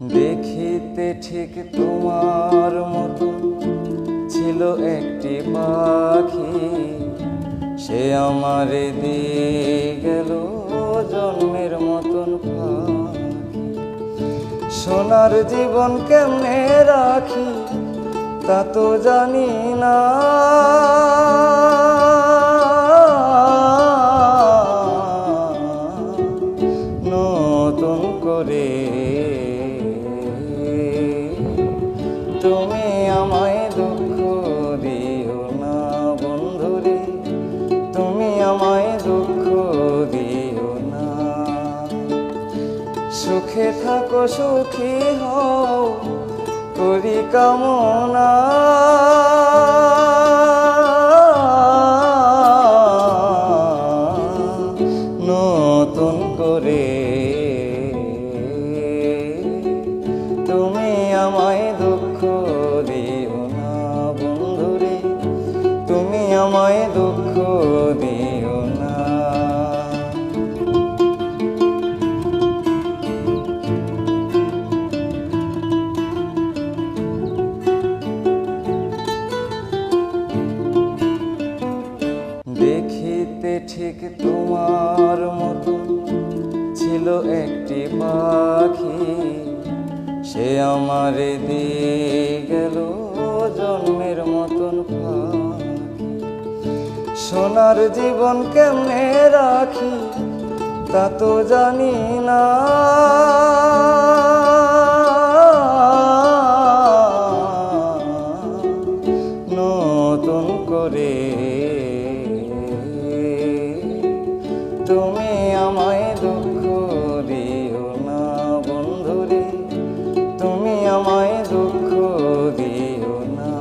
দেখিতে ঠিক তোমার মতো ছিল একটি পাখি, সে আমারে দিয়ে গেল জন্মের মতন পাখি। সোনার জীবন কেমনে রাখি তা তো জানি না, নতুন করে তুমি আমায় দুঃখ দিও না বন্ধুরে, তুমি আমায় দুঃখ দিও না। সুখে থাকো সুখী হও করি কামনা, নতুন করে তুমি আমায় দুঃখ দিও না বন্ধুরে, তুমি আমায় দুঃখ দিও না। দেখিতে ঠিক তোমার মতো ছিল একটি পাখি, সে আমারে দিয়ে গেল জন্মের মতন পাখি। সোনার জীবন কেমনে রাখি তা তো জানি না, নতুন করে তুমি আমায় দুঃখ দিও না বন্ধুরে, তুমি আমায় দুঃখ দিও না।